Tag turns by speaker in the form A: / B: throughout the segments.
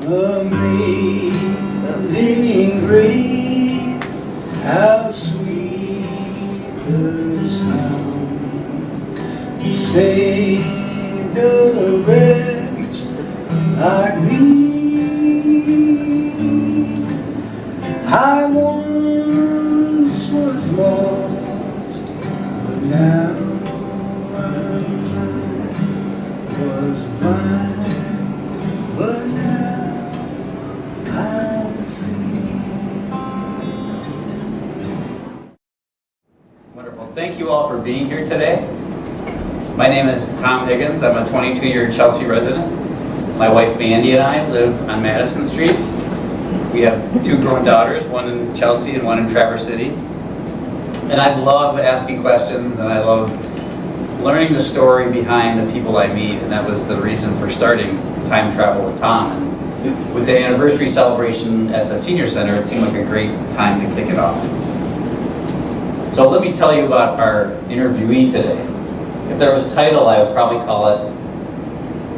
A: Amazing grace, how sweet the sound saved a wretch like me. I once was lost, but now I'm found. Was blind, but now I see.
B: Wonderful. Thank you all for being here today. My name is Tom Higgins. I'm a 22-year Chelsea resident. My wife Mandy and I live on Madison Street. We have 2 grown daughters, one in Chelsea and one in Traverse City. And I love asking questions, and I love learning the story behind the people I meet, and that was the reason for starting Time Travel with Tom. And with the anniversary celebration at the Senior Center, it seemed like a great time to kick it off. So let me tell you about our interviewee today. If there was a title, I would probably call it,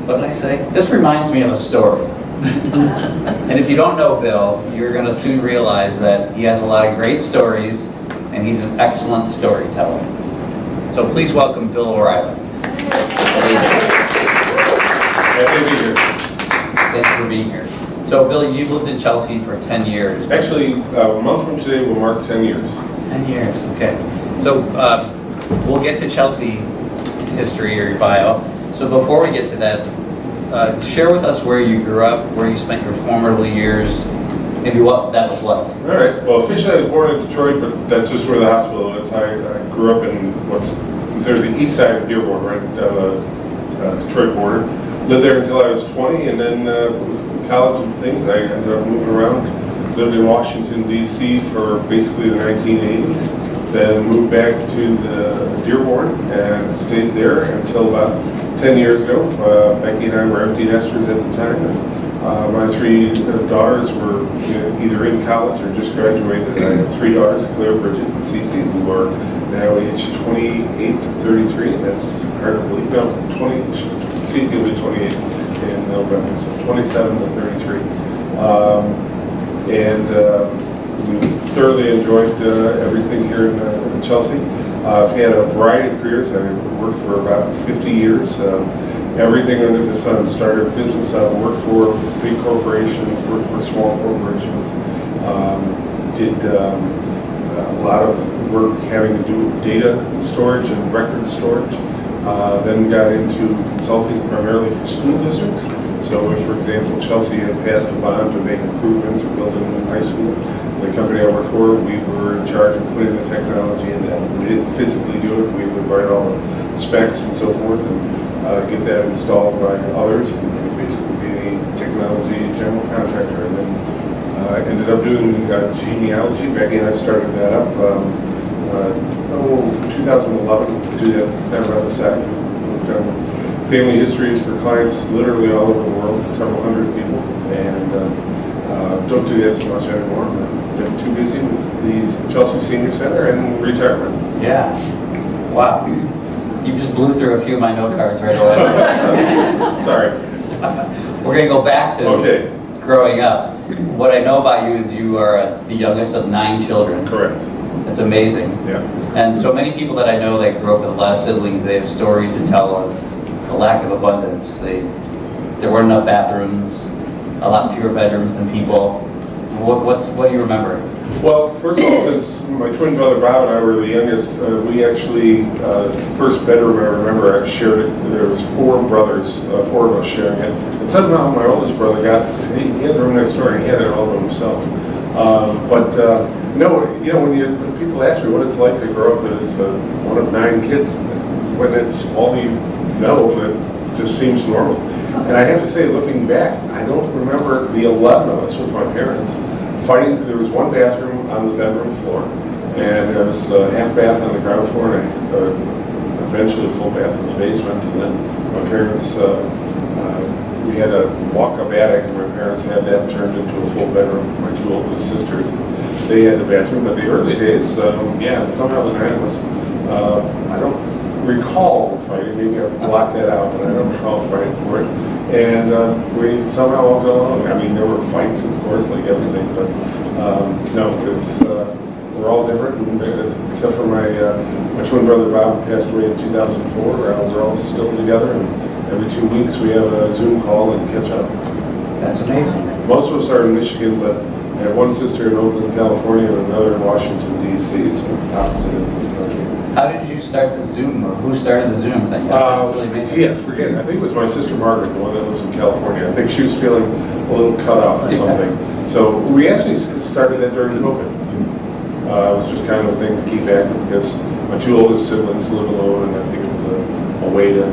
B: what did I say? This reminds me of a story. And if you don't know Bill, you're going to soon realize that he has a lot of great stories, and he's an excellent storyteller. So please welcome Bill O'Reilly.
C: Happy to be here.
B: Thanks for being here. So Bill, you've lived in Chelsea for 10 years.
C: Actually, a month from today will mark 10 years.
B: 10 years, okay. So we'll get to Chelsea history or your bio. So before we get to that, share with us where you grew up, where you spent your formative years, maybe what that was like.
C: All right. Well, officially I was born in Detroit, but that's just where the hospital is. I grew up in what's considered the east side of Dearborn, right down the Detroit border. Lived there until I was 20, and then was in college and things. I ended up moving around. Lived in Washington, D.C. for basically the 1980s. Then moved back to the Dearborn and stayed there until about 10 years ago. Becky and I were empty nesters at the time. My 3 daughters were either in college or just graduated. I have 3 daughters, Claire, Bridget, and Cece, who are now aged 28 to 33. That's hard to believe. No, 20. Cece will be 28 in November, so 27 to 33. We thoroughly enjoyed everything here in Chelsea. I've had a variety of careers. I worked for about 50 years. Everything under the sun. Started a business. Worked for big corporations. Worked for small corporations. Did a lot of work having to do with data storage and record storage. Then got into consulting primarily for school districts. So if, for example, Chelsea had passed a bond to make improvements or build a new high school, the company I worked for, we were in charge of putting the technology in that. We didn't physically do it. We would write all the specs and so forth and get that installed by others and basically be a technology general contractor. And then ended up doing genealogy. Becky and I started that up 2011 to do that kind of on the side. We've done family histories for clients literally all over the world, several hundred people, and don't do that so much anymore. I've been too busy with the Chelsea Senior Center and retirement.
B: Yeah. Wow. You just blew through a few of my note cards right away.
C: Sorry.
B: We're going to go back to growing up. What I know about you is you are the youngest of 9 children.
C: Correct.
B: That's amazing.
C: Yeah.
B: And so many people that I know that grew up with a lot of siblings, they have stories to tell of the lack of abundance. There weren't enough bathrooms, a lot fewer bedrooms than people. What do you remember?
C: Well, first of all, since my twin brother Bob and I were the youngest, we actually, first bedroom I remember, I shared it. There was 4 brothers, 4 of us sharing it. And somehow my oldest brother he had the room next door and he had it all to himself. No, when people ask me what it's like to grow up as one of 9 kids, when it's all you know, it just seems normal. And I have to say, looking back, I don't remember the 11 of us with my parents fighting. There was 1 bathroom on the bedroom floor, and there was a half bath on the ground floor, and eventually a full bath in the basement. And then my parents, we had a walk-up attic, and my parents had that turned into a full bedroom for my 2 oldest sisters. They had the bathroom, but the early days, somehow the 9 of us, I don't recall fighting. Maybe I blocked that out, but I don't recall fighting for it. And we somehow all got along. I mean, there were fights, of course, like everything, but no, it's we're all different. And except for my twin brother Bob, who passed away in 2004. We're all still together, and every 2 weeks we have a Zoom call and catch up.
B: That's amazing.
C: Most of us are in Michigan, but I have one sister in Oakland, California, and another in Washington, D.C., so opposite ends of the country.
B: How did you start the Zoom, or who started the Zoom thing? That's really amazing.
C: Yeah, forget it. I think it was my sister Margaret, the one that lives in California. I think she was feeling a little cut off or something. So we actually started that during COVID. It was just kind of a thing to keep active because my two oldest siblings live alone, and I think it was a way to,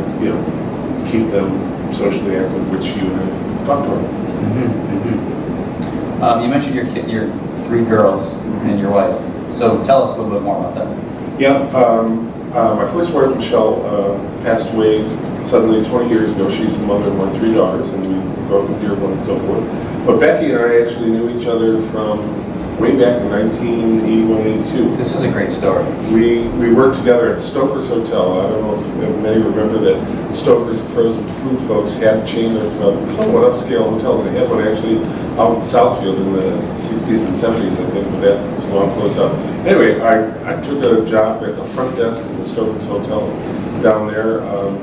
C: keep them socially active, which you and I talked about.
B: You mentioned your 3 girls and your wife. So tell us a little bit more about that.
C: Yeah, my first wife, Michelle, passed away suddenly 20 years ago. She's the mother of my 3 daughters, and we grew up in Dearborn and so forth. But Becky and I actually knew each other from way back in 1981-82.
B: This is a great story.
C: We worked together at Stouffer's Hotel. I don't know if many remember that Stouffer's frozen food folks had a chain of somewhat upscale hotels. They had one actually out in Southfield in the 60s and 70s, I think, but that's long closed up. Anyway, I took a job at the front desk of the Stouffer's Hotel down there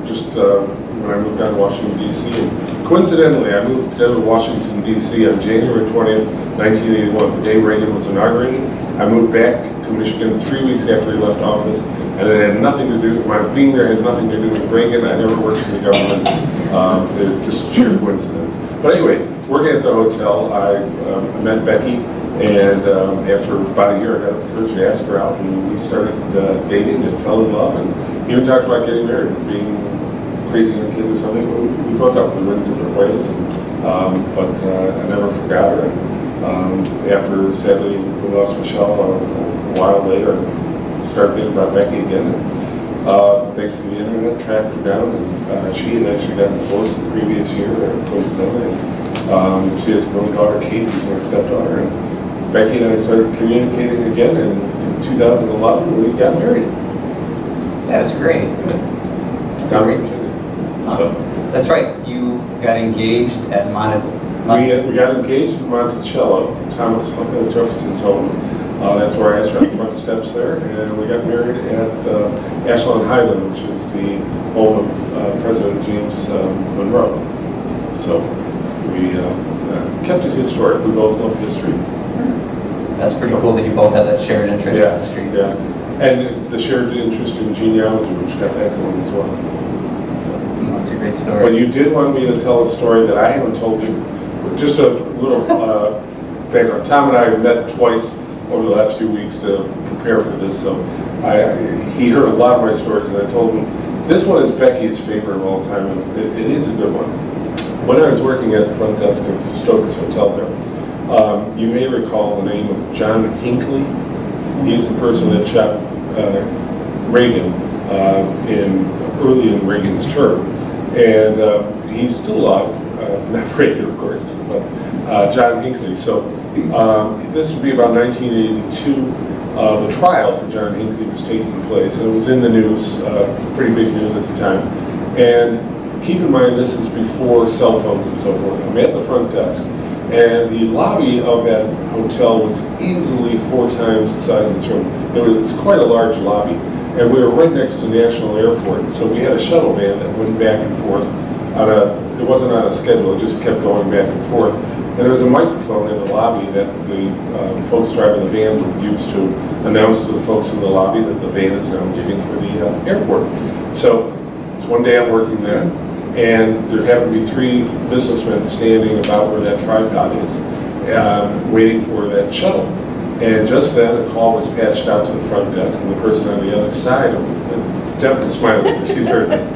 C: just when I moved down to Washington, D.C. And coincidentally, I moved down to Washington, D.C. on January 20th, 1981, the day Reagan was inaugurated. I moved back to Michigan 3 weeks after he left office, and it had nothing to do, my being there had nothing to do with Reagan. I never worked for the government. It was just sheer coincidence. But anyway, working at the hotel, I met Becky, and after about a year, I had the courage to ask her out, and we started dating and fell in love, and even talked about getting married and being crazy on kids or something. We broke up. We went different ways, and, but I never forgot her. And, after, sadly, we lost Michelle a while later, started thinking about Becky again. And, thanks to the internet, tracked her down, and she had actually got divorced the previous year, coincidentally. She has a grown daughter, Kate, who's my stepdaughter, and Becky and I started communicating again, and in 2011 we got married.
B: That's great.
C: That's great. So
B: that's right. You got engaged at
C: we got engaged in Monticello, Thomas Jefferson's home. That's where I asked her on the front steps there, and we got married at Ashland Highland, which is the home of President James Monroe. So we kept it historic. We both love history.
B: That's pretty cool that you both had that shared interest in history.
C: Yeah, and the shared interest in genealogy, which got that going as well.
B: That's a great story.
C: But you did want me to tell a story that I haven't told you. Just a little background. Tom and I met twice over the last few weeks to prepare for this, so he heard a lot of my stories, and I told him this one is Becky's favorite of all time, and it is a good one. When I was working at the front desk of Stouffer's Hotel there, you may recall the name of John Hinckley. He's the person that shot Reagan early in Reagan's term, and he's still alive. Not Reagan, of course, but John Hinckley. So this would be about 1982. The trial for John Hinckley was taking place, and it was in the news, pretty big news at the time. And keep in mind, this is before cell phones and so forth. I'm at the front desk, and the lobby of that hotel was easily 4 times the size of this room. It was quite a large lobby, and we were right next to National Airport, so we had a shuttle van that went back and forth it wasn't on a schedule, it just kept going back and forth. And there was a microphone in the lobby that the folks driving the van would use to announce to the folks in the lobby that the van is now leaving for the airport. So it's one day I'm working there, and there happened to be 3 businessmen standing about where that tripod is, waiting for that shuttle. And just then a call was patched out to the front desk, and the person on the other side, definitely smiling, she's heard this.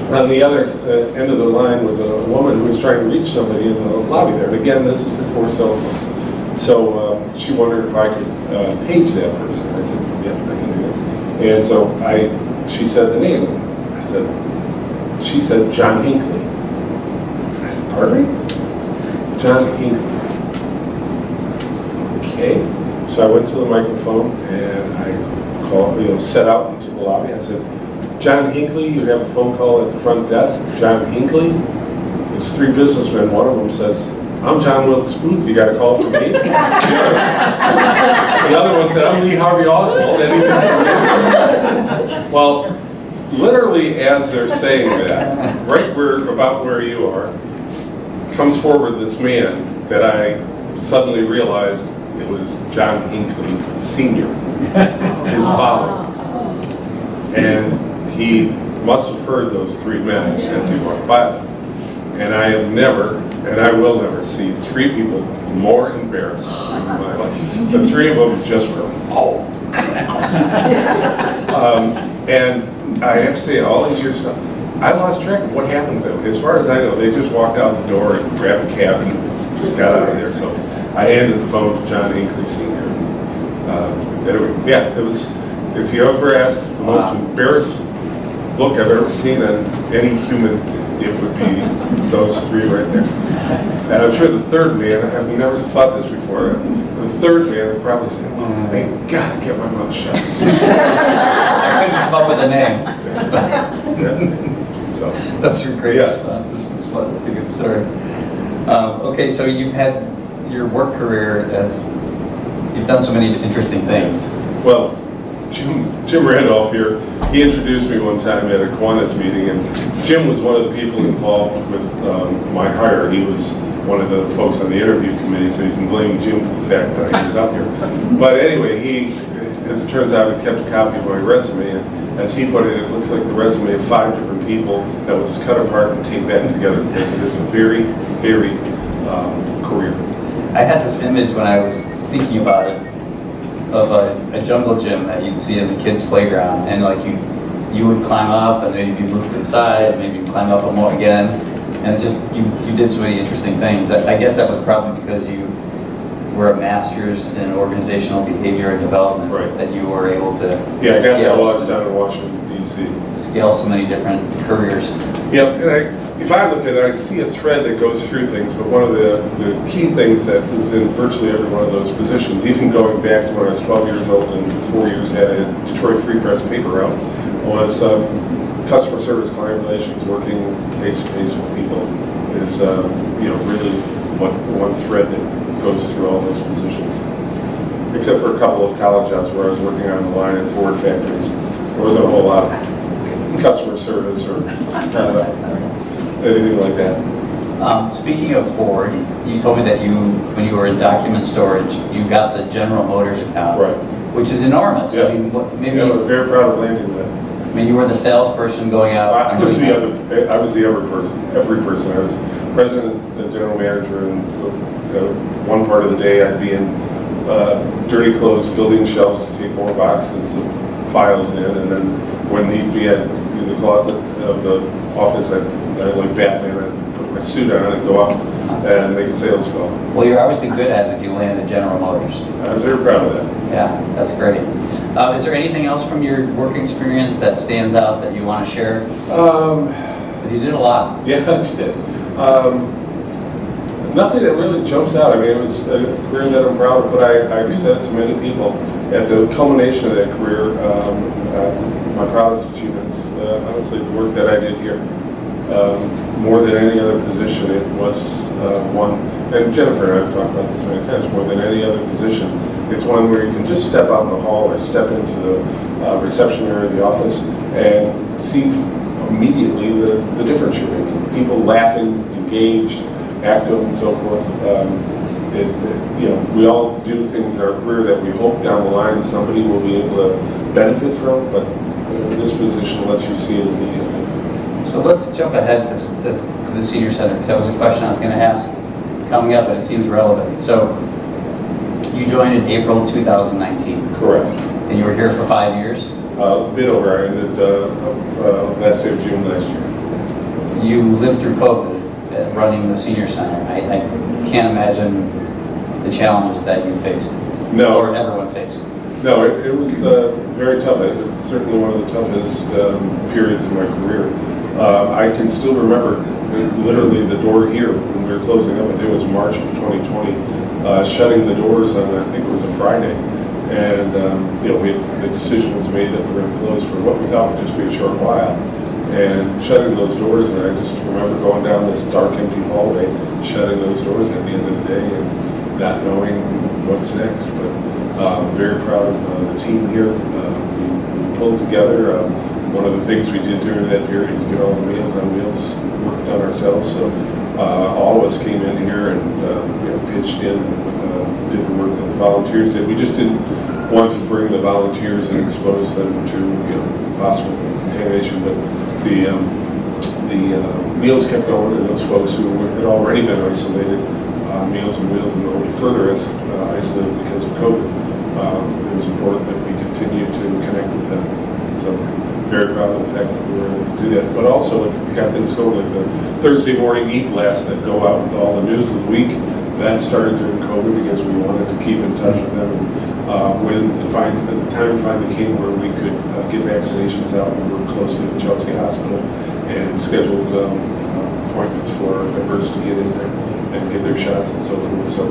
C: On the other end of the line was a woman who was trying to reach somebody in the lobby there. And again, this is before cell phones. So she wondered if I could page that person. I said, yeah, I can do that. And so she said the name. She said, John Hinckley. I said, pardon me? John Hinckley. Okay. So I went to the microphone and I called, set out into the lobby. I said, John Hinckley, you have a phone call at the front desk. John Hinckley. There's three businessmen. One of them says, "I'm John Wilkes Booth. You got a call from me?" The other one said, "I'm Lee Harvey Oswald." Well, literally as they're saying that, right about where you are, comes forward this man that I suddenly realized it was John Hinckley Sr., his father. And he must have heard those three men as he walked by them. And I have never, and I will never see three people more embarrassed in my life. The three of them just were, oh. And I have to say, all these years, I lost track of what happened to them. As far as I know, they just walked out the door and grabbed a cab and just got out of there. So I handed the phone to John Hinckley Sr. Anyway, yeah, it was, if you ever ask the most embarrassed look I've ever seen on any human, it would be those three right there. And I'm sure the third man, I've never thought this before, the third man would probably say, "Oh, thank God, get my mouth shut."
B: I couldn't come up with a name.
C: Yeah. So.
B: That's your great
C: Yes.
B: response. It's fun. It's a good story. Okay, so you've had your work career as you've done so many interesting things.
C: Well, Jim Randolph here, he introduced me one time at a Kiwanis meeting, and Jim was one of the people involved with my hire. He was one of the folks on the interview committee, so you can blame Jim for the fact that I ended up here. But anyway, he, as it turns out, he kept a copy of my resume, and as he put it, it looks like the resume of 5 different people that was cut apart and taped back together, because it is a very, very career.
B: I had this image when I was thinking about it of a jungle gym that you'd see in the kids' playground, and like you would climb up, and then you'd be moved to the side, maybe you'd climb up more again, and it just you did so many interesting things. I guess that was probably because you were a master's in organizational behavior and development,
C: Right.
B: that you were able to
C: Yeah, I got that lodge down in Washington, D.C.
B: scale so many different careers.
C: Yep, and if I look at it, I see a thread that goes through things, but one of the key things that was in virtually every one of those positions, even going back to when I was 12 years old and 4 years had a Detroit Free Press paper route, was customer service, client relations, working face-to-face with people is really one thread that goes through all those positions. Except for a couple of college jobs where I was working on the line at Ford factories. There wasn't a whole lot of customer service or anything like that.
B: Speaking of Ford, you told me that when you were in document storage, you got the General Motors account,
C: Right.
B: which is enormous.
C: Yeah.
B: I mean, maybe
C: I was very proud of landing that.
B: I mean, you were the salesperson going out.
C: I was the every person. I was president and general manager, and one part of the day I'd be in dirty clothes building shelves to take more boxes of files in, and then when need be, in the closet of the office, I'd like Batman, I'd put my suit on and go out and make a sales call.
B: Well, you're obviously good at it if you land at General Motors.
C: I was very proud of that.
B: Yeah, that's great. Is there anything else from your work experience that stands out that you want to share? Because you did a lot.
C: Yeah, I did. Nothing that really jumps out. I mean, it was a career that I'm proud of, but I've said to many people, at the culmination of that career, my proudest achievements, honestly, the work that I did here. More than any other position, it was one, and Jennifer and I have talked about this many times, more than any other position, it's one where you can just step out in the hall or step into the reception area of the office and see immediately the difference you're making. People laughing, engaged, active, and so forth. We all do things in our career that we hope down the line somebody will be able to benefit from, but this position lets you see it immediately.
B: So let's jump ahead to the senior center, because that was a question I was going to ask coming up, but it seems relevant. So you joined in April 2019.
C: Correct.
B: And you were here for 5 years?
C: A bit over. I ended last day of June last year.
B: You lived through COVID running the senior center. I can't imagine the challenges that you faced.
C: No.
B: Or everyone faced.
C: No, it was very tough. It's certainly one of the toughest periods in my career. I can still remember literally the door here when we were closing up. I think it was March of 2020, shutting the doors on, I think it was a Friday. And the decision was made that we were going to close for what we thought would just be a short while. and shutting those doors. And I just remember going down this dark, empty hallway, shutting those doors at the end of the day and not knowing what's next. But I'm very proud of the team here. We pulled together. One of the things we did during that period was get all the Meals on Wheels work done ourselves. So all of us came in here and pitched in, did the work that the volunteers did. We just didn't want to bring the volunteers and expose them to possible contamination, but the meals kept going, and those folks who had already been isolated, Meals on Wheels and only further isolated because of COVID. It was important that we continue to connect with them. So very proud of the fact that we were able to do that. But also, we got things going like the Thursday morning eat blasts that go out with all the news of the week. That started during COVID because we wanted to keep in touch with them. And when the time finally came where we could get vaccinations out, we worked closely with Chelsea Hospital and scheduled appointments for members to get in there and get their shots and so forth. So,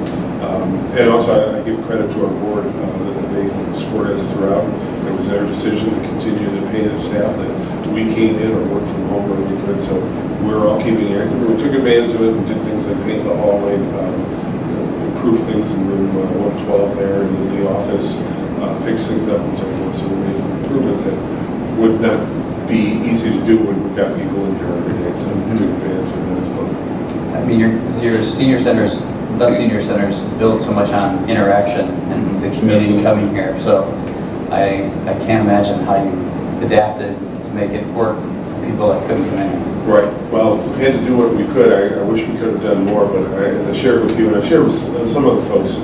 C: and also I give credit to our board that they support us throughout. It was their decision to continue to pay the staff that we came in or worked from home where we could. So we're all keeping active. We took advantage of it and did things like paint the hallway, improve things in room 112 there in the office, fix things up and so forth. So we made some improvements that would not be easy to do when we've got people in here every day. So we took advantage of that as well.
B: I mean, your senior centers, the senior centers build so much on interaction and the community coming here. So I can't imagine how you adapted to make it work for people that couldn't come in.
C: Right. Well, we had to do what we could. I wish we could have done more, but as I shared with you, and I shared with some of the folks,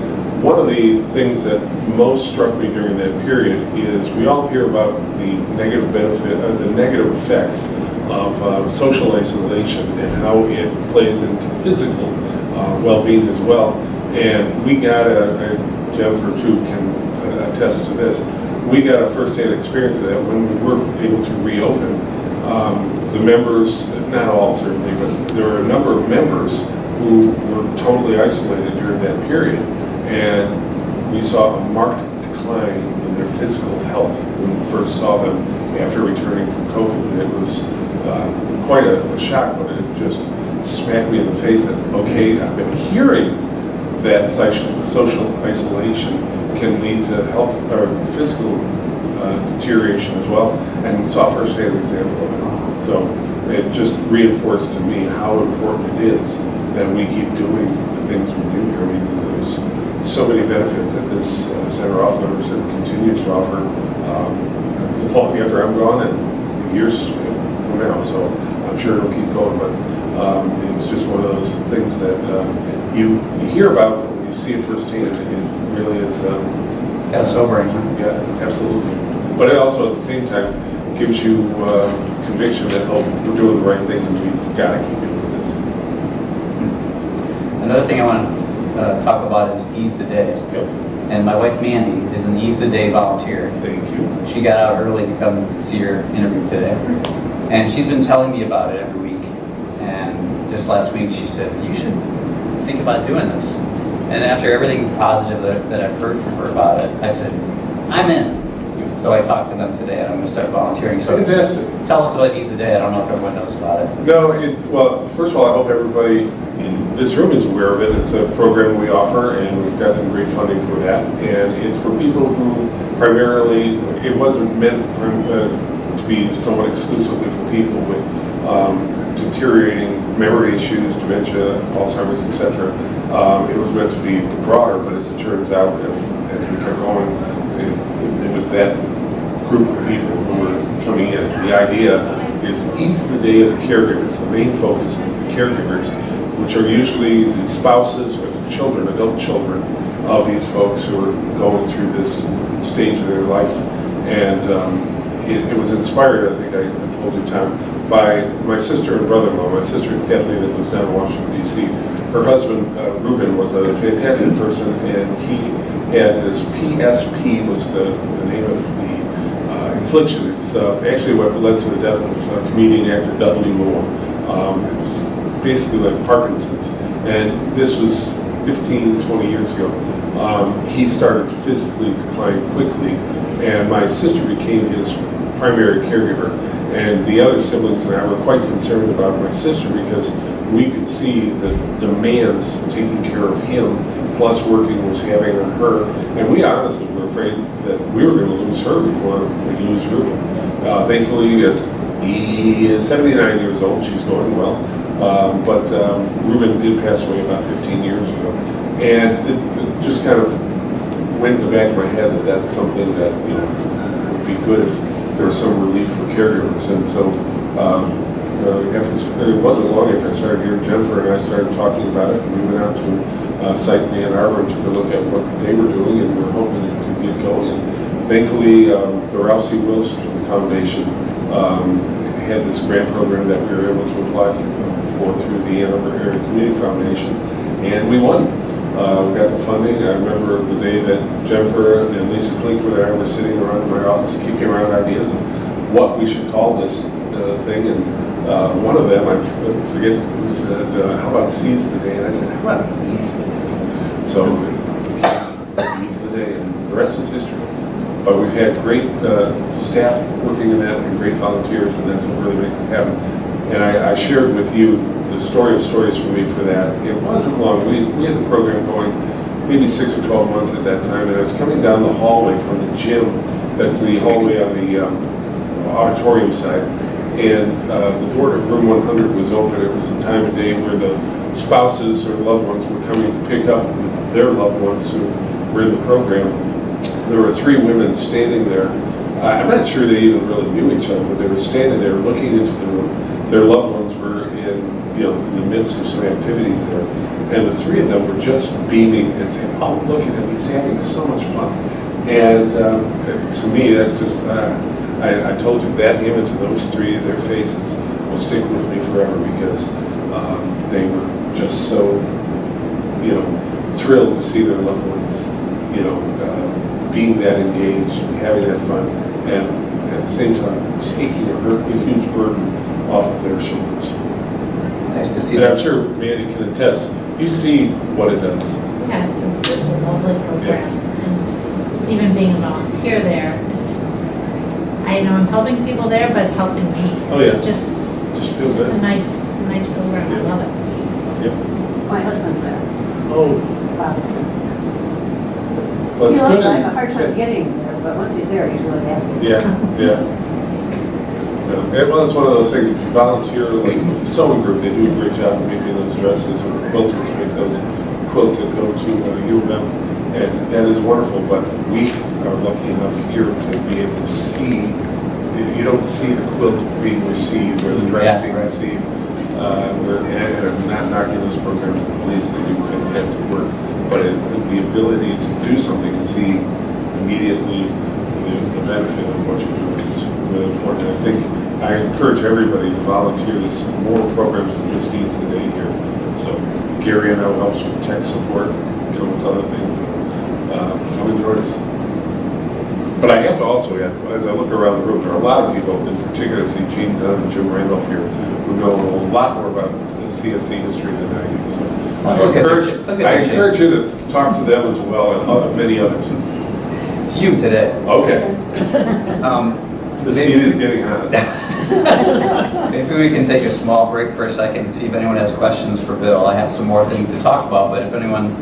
C: one of the things that most struck me during that period is we all hear about the negative the negative effects of social isolation and how it plays into physical well-being as well. And we got Jennifer too can attest to this, we got a first-hand experience of that when we were able to reopen. The members, not all certainly, but there were a number of members who were totally isolated during that period. And we saw a marked decline in their physical health when we first saw them after returning from COVID. And it was quite a shock, but it just smacked me in the face that, okay, I've been hearing that social isolation can lead to health or physical deterioration as well, and saw firsthand example of it. So it just reinforced to me how important it is that we keep doing the things we do here. I mean, there's so many benefits that this center offers and continues to offer long after I'm gone and years from now. So I'm sure it'll keep going, but it's just one of those things that you hear about, but when you see it firsthand, it really is.
B: Kind of sobering.
C: Yeah, absolutely. But it also, at the same time, gives you conviction that, oh, we're doing the right things and we've got to keep doing this.
B: Another thing I want to talk about is Ease the Day.
C: Yep.
B: And my wife Mandy is an Ease the Day volunteer.
C: Thank you.
B: She got out early to come see your interview today. And she's been telling me about it every week. And just last week she said, you should think about doing this. And after everything positive that I've heard from her about it, I said, I'm in. So I talked to them today and I'm going to start volunteering. So
C: Fantastic.
B: Tell us about Ease the Day. I don't know if everyone knows about it.
C: No, well, first of all, I hope everybody in this room is aware of it. It's a program we offer, and we've got some great funding for that. And it's for people who primarily, it wasn't meant to be somewhat exclusively for people with deteriorating memory issues, dementia, Alzheimer's, etc. It was meant to be broader, but as it turns out, as we kept going, it was that group of people who were coming in. The idea is Ease the Day of the caregivers. The main focus is the caregivers, which are usually the spouses or the children, adult children of these folks who are going through this stage of their life. And it was inspired, I think I told you, Tom, by my sister and brother-in-law. My sister Kathleen that lives down in Washington, D.C. Her husband, Ruben, was a fantastic person, and he had this PSP was the name of the affliction. It's actually what led to the death of comedian actor Dudley Moore. It's basically like Parkinson's. And this was 15, 20 years ago. He started to physically decline quickly, and my sister became his primary caregiver. And the other siblings and I were quite concerned about my sister because we could see the demands taking care of him, plus working was having on her. And we honestly were afraid that we were going to lose her before we lose Ruben. Thankfully, he is 79 years old. She's going well. But Ruben did pass away about 15 years ago. And it just kind of went in the back of my head that that's something that, you know, would be good if there was some relief for caregivers. And so it wasn't long after I started here, Jennifer and I started talking about it. And we went out to a site in Ann Arbor and took a look at what they were doing, and we're hoping it could get going. And thankfully, the Ralph C. Wilson Foundation had this grant program that we were able to apply for through the Ann Arbor Area Community Foundation, and we won. We got the funding. I remember the day that Jennifer and Lisa Klinkwood and I were sitting around in my office kicking around ideas of what we should call this thing, and one of them, I forget who said, how about Seize the Day? And I said, how about Ease the Day? So it became Ease the Day, and the rest is history. But we've had great staff working in that and great volunteers, and that's what really makes it happen. And I shared with you the story of stories for me for that. It wasn't long. We had the program going maybe 6 or 12 months at that time, and I was coming down the hallway from the gym. That's the hallway on the auditorium side. And the door to room 100 was open. It was a time of day where the spouses or loved ones were coming to pick up their loved ones who were in the program. There were 3 women standing there. I'm not sure they even really knew each other, but they were standing there looking into the room. Their loved ones were in the midst of some activities there. And the 3 of them were just beaming and saying, oh, look at him, he's having so much fun. And to me, that just, I told you, that image of those 3, their faces, will stick with me forever because they were just so, thrilled to see their loved ones, being that engaged and having that fun, and at the same time, taking a huge burden off of their shoulders.
B: Nice to see
C: And
B: that.
C: I'm sure Mandy can attest, you see what it does.
D: Yeah, it's just a lovely program. And just even being a volunteer there, I know I'm helping people there, but it's helping me.
C: Oh, yeah.
D: It's just
C: Feels
D: a
C: good.
D: nice program. I
C: Yeah.
D: love it.
C: Yep.
E: My husband's there.
C: Oh,
E: Bob is there.
C: well,
E: He
C: it's
E: loves
C: good.
E: it. I have a hard time getting him there, but once he's there, he's really happy.
C: Yeah. Well, it's one of those things, if you volunteer, like with the sewing group, they do a great job of making those dresses, or quilters make those quilts that go to U of M, and that is wonderful, but we are lucky enough here to be able to see, you don't see the quilt being received, or the dress
B: Yeah,
C: being
B: right.
C: received. And I'm not knocking those programs, please, they do fantastic work, but the ability to do something and see immediately the benefit of what you're doing is really important. I think I encourage everybody to volunteer. There's more programs than just Ease the Day here. So Gary and I helps with tech support, countless other things. I'm enjoying this. But I have to also add, as I look around the room, there are a lot of people, in particular, I see Gene Dunn and Jim Randolph here, who know a lot more about the CSE history than I do. So
B: Look at their
C: I encourage
B: shades.
C: you to talk to them as well, and many others.
B: It's you today.
C: Okay, the
B: Maybe-
C: seat is getting hot.
B: Maybe we can take a small break for a second and see if anyone has questions for Bill. I have some more things to talk about, but if anyone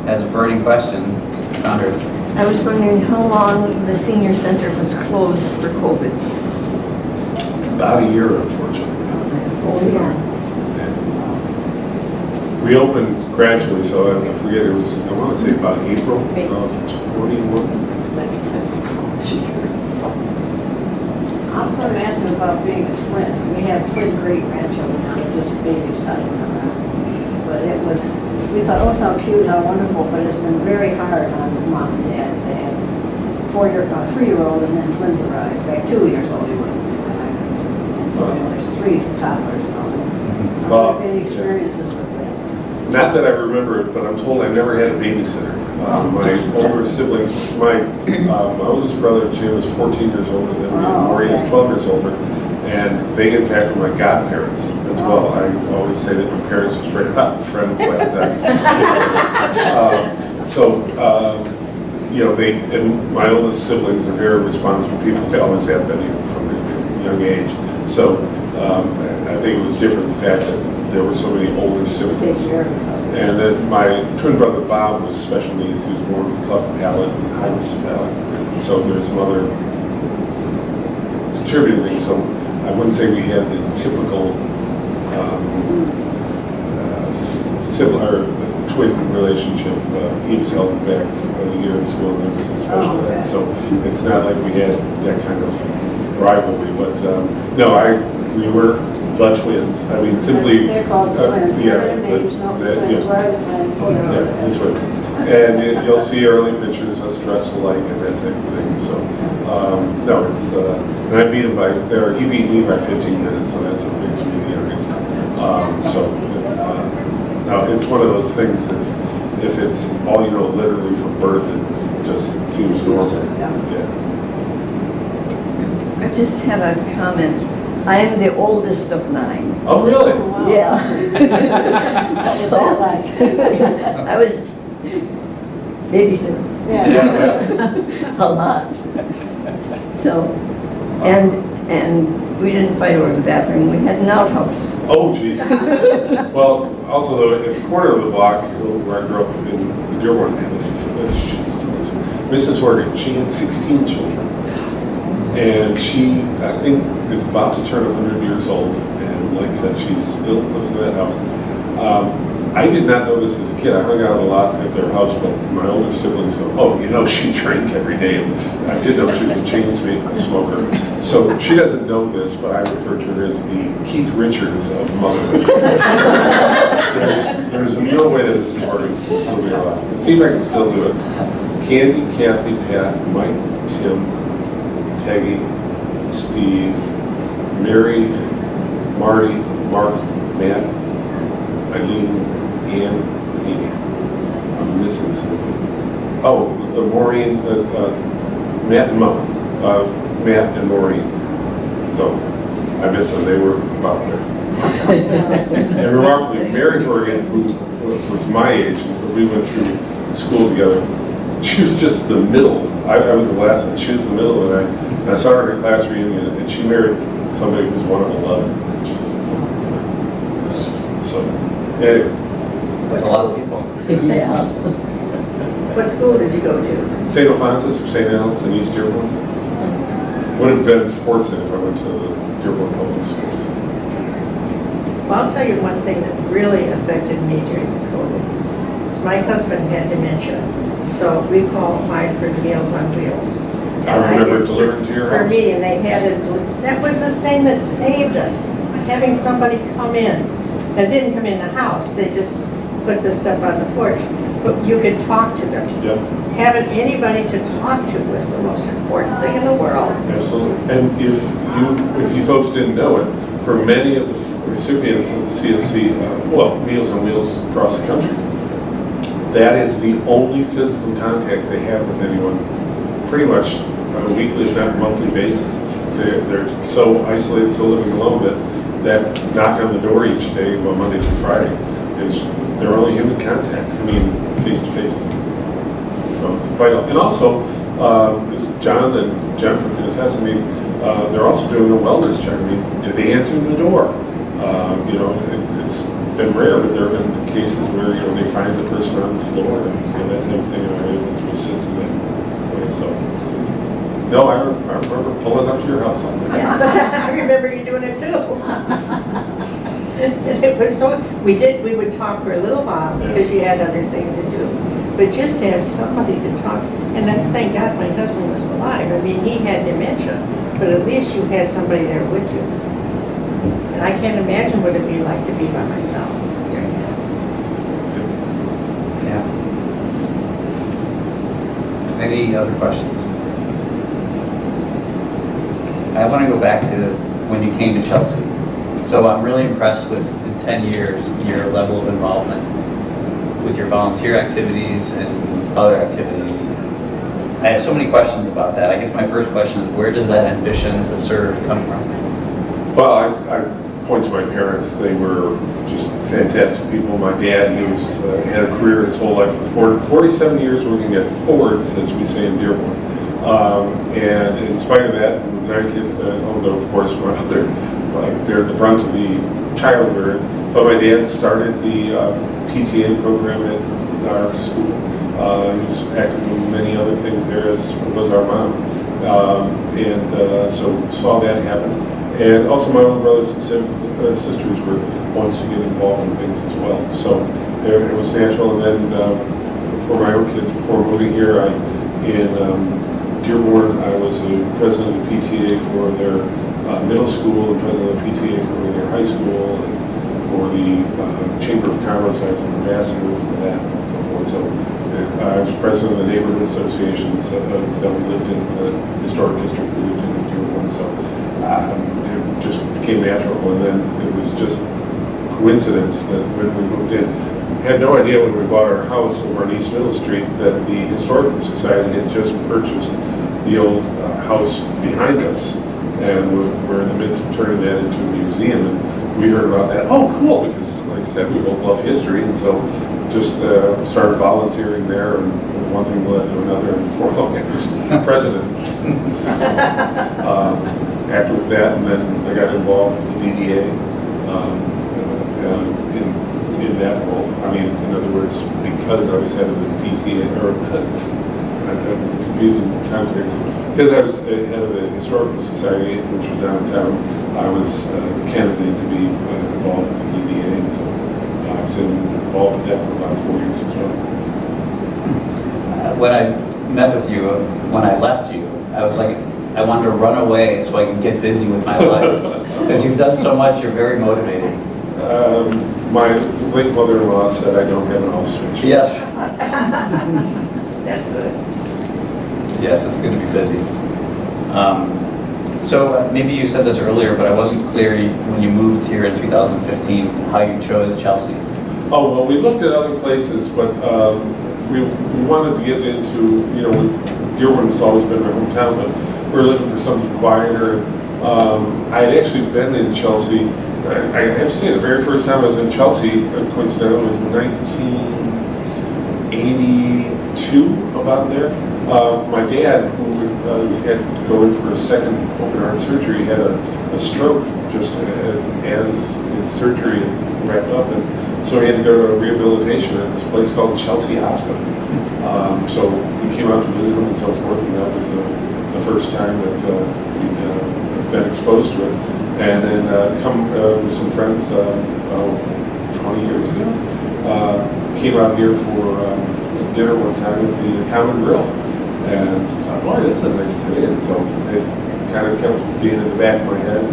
B: has a burning question, Sandra.
F: I was wondering how long the senior center was closed for COVID.
C: About a year, unfortunately.
F: Oh, yeah.
C: Reopened gradually, so I forget, it was, I want to say about April of 21.
E: I was going to ask him about being a twin. We have twin great grandchildren now, they're just babies toddling around. But it was, we thought, oh, how cute, how wonderful, but it's been very hard on mom and dad to have 3-year-old and then twins arrive. In fact, 2 years old, he wasn't arrived. And so there's 3 toddlers now. I
C: Well,
E: don't have any experiences with that.
C: Not that I remember it, but I'm told I never had a babysitter. My older siblings, my oldest brother Jim is 14 years older than me, and
E: Oh,
C: Maureen is
E: okay.
C: 12 years older. And they, in fact, were my godparents as well. I always say that my parents were straight up friends by the time. They, and my oldest siblings are very responsible people. They always have been, even from a young age. So I think it was different, the fact that there were so many older
E: Take
C: siblings.
E: care of it.
C: And then my twin brother Bob was special needs. He was born with cleft palate and hydrocephalus. So there's some other contributing things. So I wouldn't say we had the typical sibling or twin relationship. He was held back a year in school and there was some special
E: Oh, okay.
C: ed. So it's not like we had that kind of rivalry. But no, we were the twins. I mean, simply.
E: They're called the twins.
C: Yeah,
E: They're the names, not the twins.
C: yeah.
E: Why are the twins?
C: Yeah, that's right. And you'll see early pictures, us dressed alike and that type of thing, so, no, it's, and I beat him by, or he beat me by 15 minutes, so that's what makes me the youngest. No, it's one of those things, if it's all you know literally from birth, it just seems normal.
E: Yeah.
C: Yeah.
F: I just have a comment. I am the oldest of 9.
C: Oh, really?
E: Oh, wow.
F: Yeah.
E: What was that like?
F: I was babysitter
E: Yeah.
F: a lot. So, and we didn't fight over the bathroom. We had an outhouse.
C: Oh, geez. Well, also though, at the corner of the block where I grew up in Dearborn, Mrs. Horgan, she had 16 children. And she, I think, is about to turn 100 years old. And like I said, she still lives in that house. I did not know this as a kid. I hung out a lot at their house, but my older siblings go, oh, you know, she drank every day. And I did know she was a chain smoker. So she doesn't know this, but I refer to her as the Keith Richards of motherhood. There's no way that this is Horgan will still be alive. Let's see if I can still do it. Candy, Kathy, Pat, Mike, Tim, Peggy, Steve, Mary, Marty, Mark, Matt, Eileen, Ann, and Amy. I'm missing something. Oh, Maureen, Matt and Mom. Matt and Maureen. So I missed them. They were about there. And remarkably, Mary Horgan, who was my age, we went through school together. She was just the middle. I was the last one. She was the middle, and I saw her in a class reunion, and she married somebody who's one of 11. So, anyway.
B: That's a lot of people.
F: Yeah.
E: What school did you go to?
C: St. Alphonsus or St. Al's in East Dearborn. Would have been fortunate if I went to the Dearborn Public Schools.
G: Well, I'll tell you one thing that really affected me during the COVID. My husband had dementia, so we qualified for Meals on Wheels.
C: I remember delivering to your
G: For
C: house.
G: me, and they had it, that was the thing that saved us, having somebody come in. That didn't come in the house, they just put the stuff on the porch. But you could talk to them.
C: Yep,
G: Having anybody to talk to was the most important thing in the world.
C: absolutely. And if you folks didn't know it, for many of the recipients of the CSC, Meals on Wheels across the country, that is the only physical contact they have with anyone, pretty much on a weekly, if not monthly basis. They're so isolated, so living alone that knock on the door each day, well, Monday through Friday, is their only human contact. I mean, face to face. So it's vital. And also, John and Jennifer can attest, I mean, they're also doing a wellness check. I mean, did they answer the door? It's been rare, but there have been cases where, they find the person on the floor and that type of thing, and are able to assist in that way. So, no, I remember pulling up to your house on that.
G: Yes, I remember you doing it too. And it was so, we would talk for a little while because you had other things to do. But just to have somebody to talk, and then thank God my husband was alive. I mean, he had dementia, but at least you had somebody there with you. And I can't imagine what it'd be like to be by myself during that.
B: Yeah. Any other questions? I want to go back to when you came to Chelsea. So I'm really impressed with in 10 years, your level of involvement with your volunteer activities and other activities. I have so many questions about that. I guess my first question is, where does that ambition to serve come from?
C: Well, I point to my parents. They were just fantastic people. My dad, he was had a career his whole life with Ford, 47 years working at Ford's, as we say in Dearborn. And in spite of that, 9 kids, although of course my mother like bear the brunt of the child burden. But my dad started the PTA program at our school. He was active in many other things there, as was our mom. So saw that happen. And also my own brothers and sisters were ones to get involved in things as well. So it was natural. And then for my own kids, before moving here, in Dearborn, I was the president of the PTA for their middle school and president of the PTA for their high school. And for the Chamber of Commerce, I was an ambassador for that and so forth. So I was president of the neighborhood associations that we lived in, the historic district we lived in Dearborn. So it just became natural. And then it was just coincidence that when we moved in, had no idea when we bought our house over on East Middle Street that the Historical Society had just purchased the old house behind us. And we're in the midst of turning that into a museum. And we heard about that. Oh, cool, because like I said, we both love history. And so just started volunteering there, and one thing led to another, and before long I was president. After with that, and then I got involved with the DDA in that role. I mean, in other words, because I was head of the PTA, or I'm confusing time periods. Because I was head of the Historical Society, which was downtown, I was a candidate to be involved with the DDA, and so I was involved with that for about 4 years as well.
B: When I met with you, when I left you, I was like, I wanted to run away so I can get busy with my life. Because you've done so much, you're very motivated.
C: My late mother-in-law said I don't have an off switch.
B: Yes.
G: That's good.
B: Yes, it's good to be busy. So maybe you said this earlier, but I wasn't clear when you moved here in 2015 how you chose Chelsea.
C: Oh, well, we looked at other places, but we wanted to get into, Dearborn has always been my hometown, but we were looking for something quieter. I had actually been in Chelsea. I have to say, the very first time I was in Chelsea, coincidentally, was 1982, about there. My dad, who had to go in for a second open heart surgery, had a stroke just as his surgery wrapped up, and so he had to go to rehabilitation at this place called Chelsea Hospital. So we came out to visit him and so forth, and that was the first time that we'd been exposed to it. And then come with some friends 20 years ago, came out here for dinner one time at the Common Grill. And I thought, boy, this is a nice city. And so it kind of kept being in the back of my head.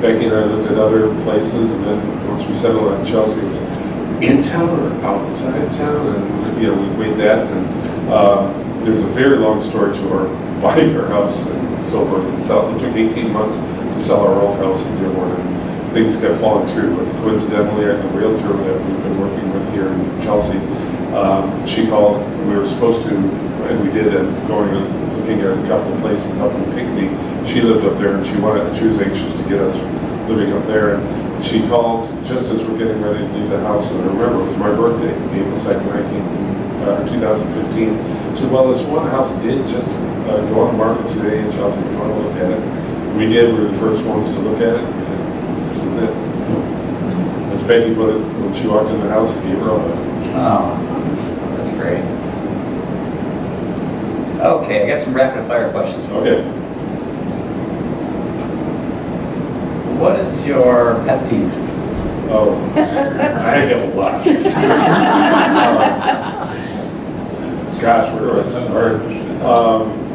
C: Becky and I looked at other places, and then once we settled on Chelsea, it was in town or outside of town, and we weighed that. And there's a very long story to our buying our house and so forth. And it took 18 months to sell our old house in Dearborn, and things kept falling through. But coincidentally, the realtor that we've been working with here in Chelsea, she called. We were supposed to, and we did, and going and looking at a couple of places up in Pinckney. She lived up there, and she was anxious to get us living up there. And she called just as we're getting ready to leave the house, and I remember it was my birthday, April 2nd, 2015. So, well, this one house did just go on the market today in Chelsea. We want to look at it. We did. We were the first ones to look at it. We said, "This is it." So, as Becky put it, when she walked in the house, it gave her a hug.
B: Oh, that's great. Okay, I got some rapid fire questions for you.
C: Okay.
B: What is your pet peeve?
C: Oh, I have a lot. Gosh, where do I start?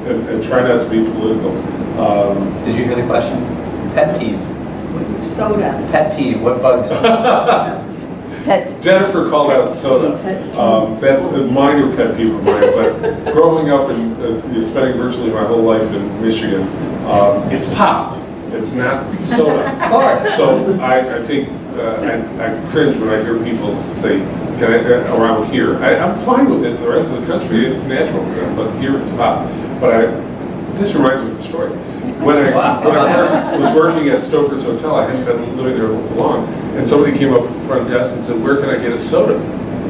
C: And try not to be political.
B: Did you hear the question? Pet peeve.
G: Soda.
B: Pet peeve, what bugs you?
F: Pet.
C: Jennifer called out soda. That's a minor pet peeve of mine, but growing up and spending virtually my whole life in Michigan, it's pop. It's not soda.
B: Of course.
C: So I cringe when I hear people say, around here. I'm fine with it in the rest of the country. It's natural, but here it's pop. But this reminds me of a story. When I first was working at Stoker's Hotel, I hadn't been living there long, and somebody came up to the front desk and said, "Where can I get a soda?"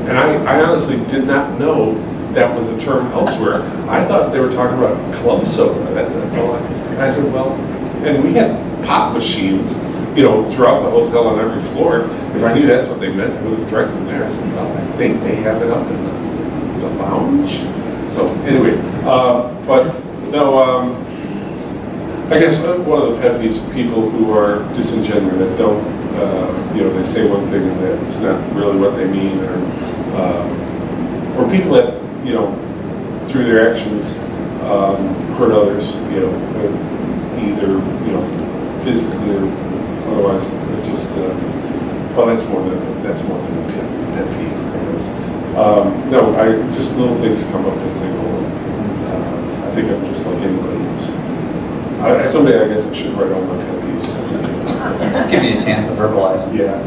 C: And I honestly did not know that was a term elsewhere. I thought they were talking about club soda. That's all. And I said, well, and we had pop machines throughout the hotel on every floor. If I knew that's what they meant, I would have directed them there. I said, well, I think they have it up in the lounge. So anyway, but no, I guess one of the pet peeves of people who are disingenuous, that don't, they say one thing and that it's not really what they mean, or people that, through their actions, hurt others, either, physically or otherwise. It's just, well, that's more than a pet peeve, I guess. No, just little things come up as they go on. I think I'm just like anybody else. Someday I guess I should write all my pet peeves.
B: Just give you a chance to verbalize them.
C: Yeah.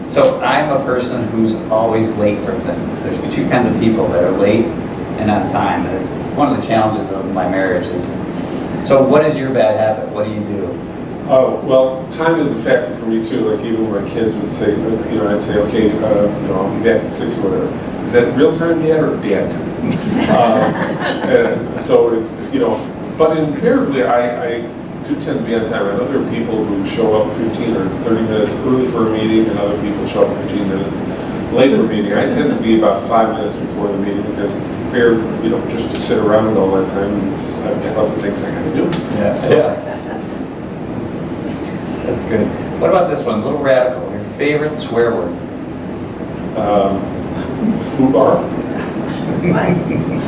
B: So I'm a person who's always late for things. There's two kinds of people that are late and on time, and it's one of the challenges of my marriage is, so what is your bad habit? What do you do?
C: Oh, well, time is a factor for me too. Like even when my kids would say, I'd say, okay, I'll be back at 6 or whatever. Is that real time, Dad, or dad time? And so, but invariably I do tend to be on time. I know there are people who show up 15 or 30 minutes early for a meeting, and other people show up 15 minutes late for a meeting. I tend to be about 5 minutes before the meeting because here, just to sit around all that time, I've got other things I got to do.
B: Yeah. That's good. What about this one? A little radical. Your favorite swear word?
C: Foobar.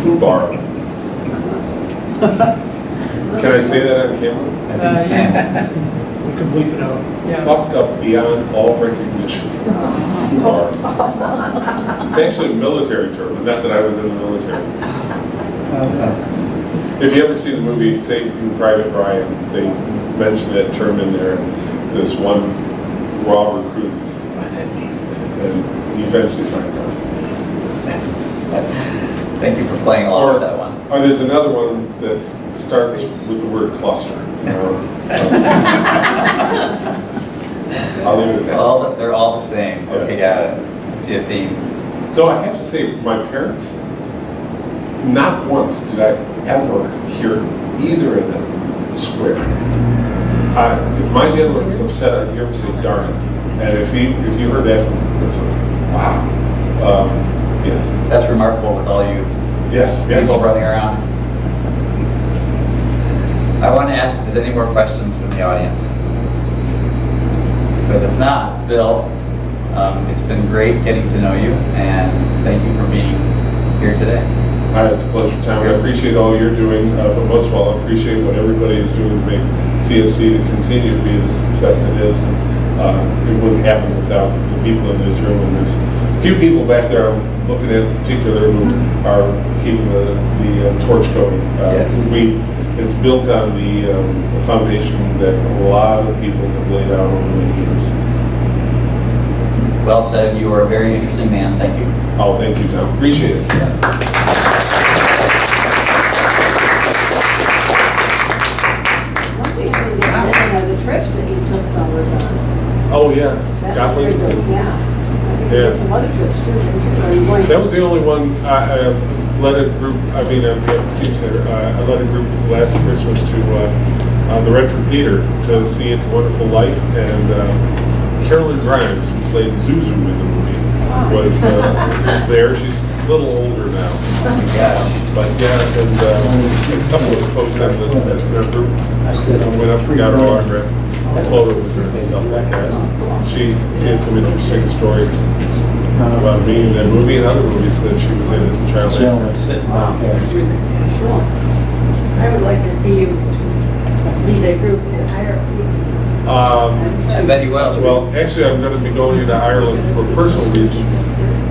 C: Foobar. Can I say that on camera?
B: Yeah.
H: We can bleep it out.
C: Fucked up beyond all recognition. Foobar. It's actually a military term, but not that I was in the military. If you ever see the movie Saving Private Ryan, they mention that term in there. This one raw recruit, what does that mean? And he eventually finds out.
B: Thank you for playing along with that one.
C: Or there's another one that starts with the word cluster. I'll leave it at that.
B: They're all the same. Okay, got it. I see a theme.
C: Though I have to say, my parents, not once did I ever hear either of them swear. If my dad was upset, I'd hear him say darn it. And if you heard that from him, it's like, wow. Yes.
B: That's remarkable with all you
C: Yes.
B: people running around. I want to ask if there's any more questions from the audience. Because if not, Bill, it's been great getting to know you, and thank you for being here today.
C: It's a pleasure, Tom. I appreciate all you're doing, but most of all, I appreciate what everybody is doing to make CSC to continue to be the success it is. It wouldn't happen without the people in this room, and there's a few people back there I'm looking at in particular who are keeping the torch going.
B: Yes.
C: It's built on the foundation that a lot of people have laid out over many years.
B: Well said. You are a very interesting man. Thank you.
C: Oh, thank you, Tom. Appreciate it.
E: One thing that you mentioned, the trips that you took some was on.
C: Oh, yeah.
E: That was very
C: Scotland.
E: good, yeah. I think you
C: Yeah.
E: did some other trips too, didn't you? Or you went-
C: That was the only one. I led a group, I led a group last Christmas to the Redford Theater to see It's a Wonderful Life, and Carolyn Grimes, who played Zuzu in the movie, was there. She's a little older now.
B: Yeah.
C: But yeah, and a couple of folks on the group went up and got her autograph, photo with her and stuff like that. She had some interesting stories about being in that movie and other movies that she was in as a child.
F: I would like to see you lead a group to hire people.
B: I bet you will.
C: Well, actually, I'm going to be going into Ireland for personal reasons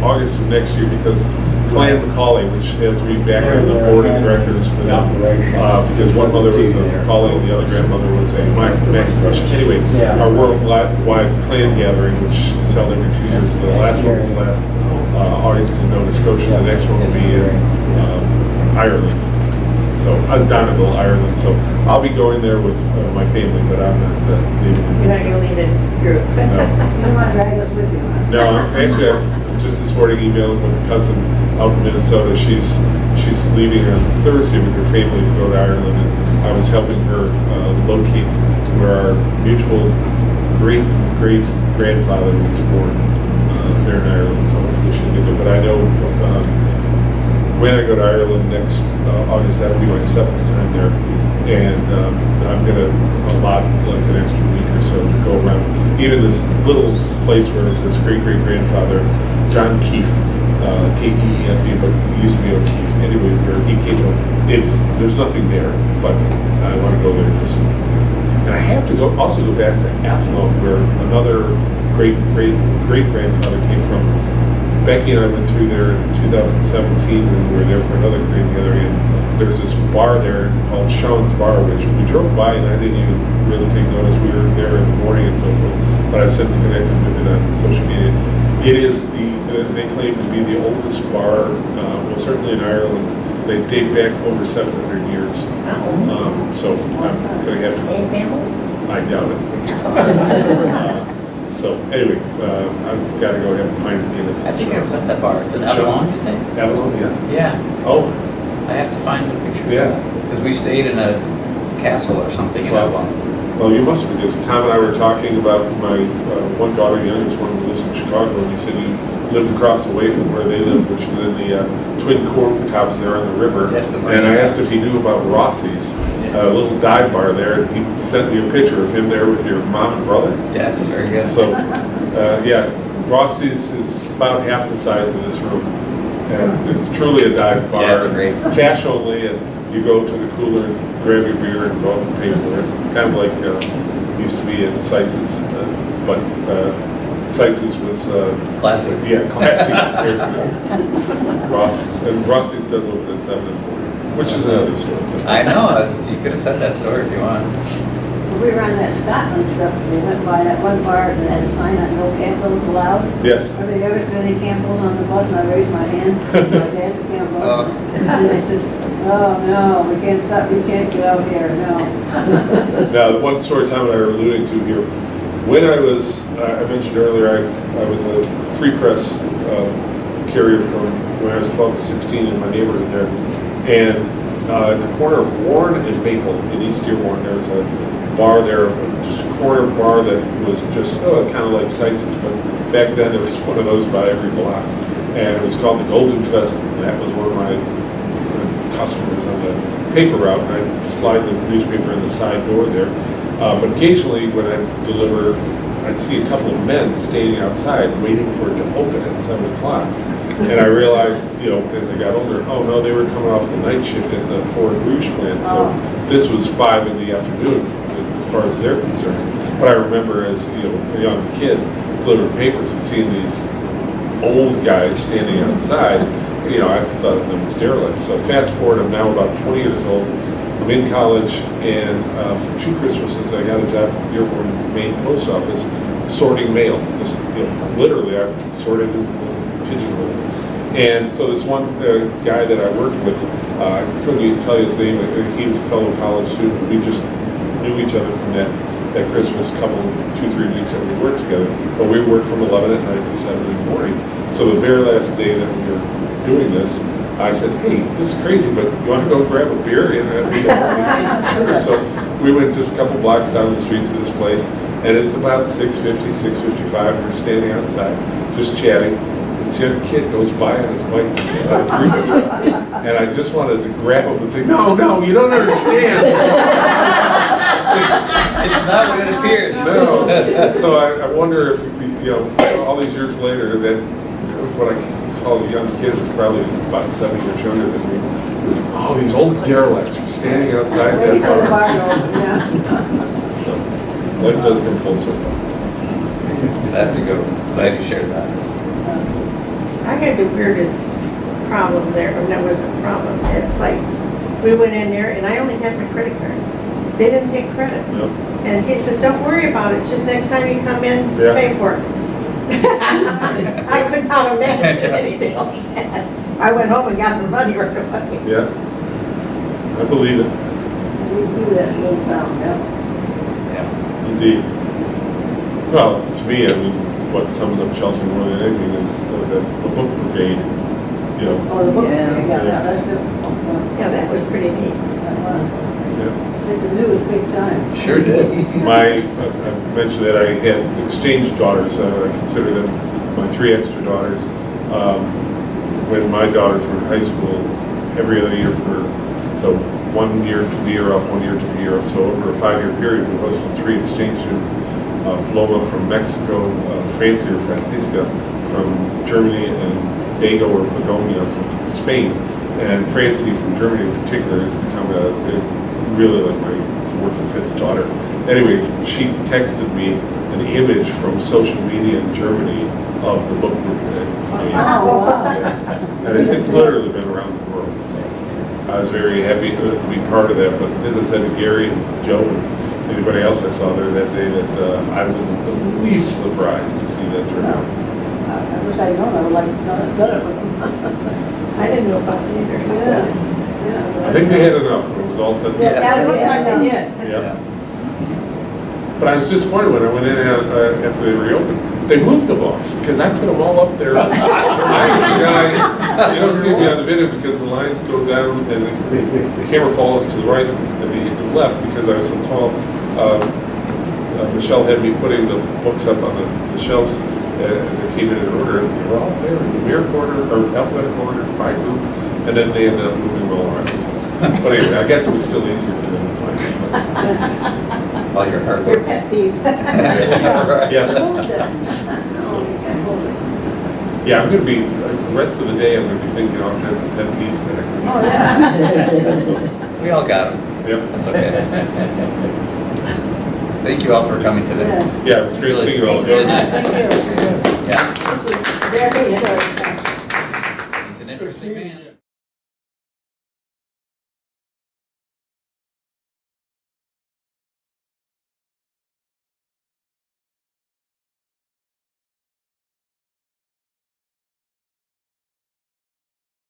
C: August of next year because Clan Macaulay, which has me back on the board of directors for them, because one mother was a Macaulay and the other grandmother was a Mackintosh. Anyway, our worldwide clan gathering, which is held every 2 years. The last one was last August in Nova Scotia. The next one will be in Ireland. So, Donegal, Ireland. So, I'll be going there with my family, but I'm not leaving.
F: You're not going to lead a group.
E: You don't want to drag us with you, huh?
C: No, I'm just this morning emailing with a cousin out in Minnesota. She's leaving on Thursday with her family to go to Ireland, and I was helping her locate where our mutual great-great-grandfather was born there in Ireland, so hopefully she'll get there. But I know when I go to Ireland next August, that'll be my 7th time there. And I'm going to allot like an extra week or so to go around. Even this little place where this great-great-grandfather, John Keefe, K-E-E-F-E, but he used to be O'Keefe. Anyway, where he came from, there's nothing there, but I want to go there just. And I have to also go back to Athlone, where another great-great-great-grandfather came from. Becky and I went through there in 2017, and we were there for another great gathering. There's this bar there called Sean's Bar, which we drove by and I didn't even really take notice. We were there in the morning and so forth, but I've since connected with it on social media. It is they claim to be the oldest bar, well, certainly in Ireland. They date back over 700 years. So I'm going to have
G: Same family?
C: I doubt it. So anyway, I've got to go ahead and find Guinness.
B: I think I was at that bar. Is it Avalon, you say?
C: Avalon, yeah.
B: Yeah,
C: Oh,
B: I have to find the picture.
C: yeah.
B: Because we stayed in a castle or something in
C: Wow.
B: Avalon.
C: Well, you must have, because Tom and I were talking about my one daughter, youngest one, who lives in Chicago, and he said he lived across the way from where they lived, which is in the Twin Courthouse there on the river.
B: Yes, the
C: and I
B: Marine
C: asked if he knew about Rossi's,
B: Yeah.
C: a little dive bar there, and he sent me a picture of him there with your mom and brother.
B: Yes, very good.
C: So, yeah, Rossi's is about half the size of this room. And it's truly a dive bar.
B: Yeah, it's great.
C: Cash only, and you go to the cooler and grab your beer and go up and pay for it. Kind of like used to be at Seitz's, but Seitz's was,
B: Classic.
C: yeah, classic compared to Rossi's. And Rossi's does open at 7 in the morning, which is another story.
B: I know, you could have said that story if you want.
E: When we were on that Scotland trip, we went by that one bar and they had a sign that no Campbells allowed.
C: Yes.
E: Have you ever seen any Campbells on the bus? And I raised my hand, my dad's Campbell.
B: Oh.
E: And they said, oh, no, we can't stop, you can't get out here, no.
C: Now, the one story Tom and I are alluding to here, when I was, I mentioned earlier, I was a free press carrier from when I was 12 to 16 in my neighborhood there. And at the corner of Warren and Maple in East Dearborn, there was a bar there, just a corner bar that was just kind of like Seitz's, but back then there was one of those about every block. And it was called the Golden Pheasant. And that was one of my customers on the paper route. And I'd slide the newspaper in the side door there. But occasionally when I deliver, I'd see a couple of men standing outside waiting for it to open at 7 o'clock. And I realized, as I got older, oh no, they were coming off the night shift at the Ford Rouge plant. So this was 5 in the afternoon as far as they're concerned. But I remember as a young kid delivering papers and seeing these old guys standing outside, I thought of them as derelicts. So fast forward, I'm now about 20 years old. I'm in college, and for 2 Christmases, I got a job at the Dearborn, Maine post office, sorting mail. Just, literally, I sorted into the pigeonholes. And so this one guy that I worked with, I couldn't even tell you his name. He was a fellow college student. We just knew each other from that Christmas 2-3 weeks that we worked together. But we worked from 11 at night to 7 in the morning. So the very last day that we were doing this, I said, hey, this is crazy, but you want to go grab a beer? Sure. So we went just a couple blocks down the street to this place, and it's about 6:50, 6:55. We're standing outside, just chatting. And this young kid goes by on his bike, and I just wanted to grab him and say, no, you don't understand.
B: It's not what it appears.
C: No. So I wonder if, all these years later, that what I call a young kid was probably about 7 years younger than me. Oh, these old derelicts were standing outside
E: Waiting for the
C: that
E: bar
C: bar.
E: to open, yeah.
C: So life does come full circle.
B: That's a good one. Glad you shared that.
G: I had the weirdest problem there, and that wasn't a problem, at sites. We went in there and I only had my credit card. They didn't take credit.
C: Yep.
G: And he says, don't worry about it, just next time you come in,
C: Yeah.
G: pay for it. I could not imagine anything like that. I went home and got the money right away.
C: Yeah. I believe it.
E: We do that in Little Town, yeah.
B: Yeah.
C: Indeed. Well, to me, I mean, what sums up Chelsea more than anything is the book brigade.
E: Oh, the book,
F: Yeah.
E: yeah, that's different.
G: Yeah, that was pretty neat.
E: That was.
C: Yeah.
E: Hit the news big time.
B: Sure did.
C: I mentioned that I had exchange daughters. I consider them my 3 extra daughters. When my daughters were in high school, every other year so 1 year to the year off, 1 year to the year off. So over a 5-year period, we hosted 3 exchange students. Paloma from Mexico, Francie or Francisca from Germany, and Dago or Begonia from Spain. And Francie from Germany in particular has become really like my 4th or 5th daughter. Anyway, she texted me an image from social media in Germany of the book brigade.
E: Oh, wow.
C: And it's literally been around the world. So I was very happy to be part of that. But as I said to Gary and Joe and anybody else I saw there that day, that I wasn't the least surprised to see that turn out.
E: I wish I'd known, I would like done it with them.
G: I didn't know about it either.
E: Yeah.
C: I think they had enough when it was all said and done.
G: Yeah, it looked like they did.
C: Yeah. But I was disappointed when I went in after they reopened. They moved the books because I put them all up there. I was the guy, you don't see me on the video because the lines go down and the camera follows to the right and the left because I was so tall. Michelle had me putting the books up on the shelves as they came in order. They were all there in numeric order or alphabetical order by group, and then they ended up moving them all around. But anyway, I guess it was still easier for them to find.
B: All your hard
G: Your
B: work.
G: pet peeve.
C: Yeah.
E: Moved it. No, you can't hold it.
C: Yeah, I'm going to be, the rest of the day, I'm going to be thinking all kinds of pet peeves that I
E: Oh, yeah.
B: We all got them.
C: can. Yep.
B: That's okay. Thank you all for coming today.
E: Yeah.
C: Yeah, it's great seeing you all.
B: Really nice.
E: Thank you.
B: Yeah.
E: This was very interesting.
B: He's an interesting man.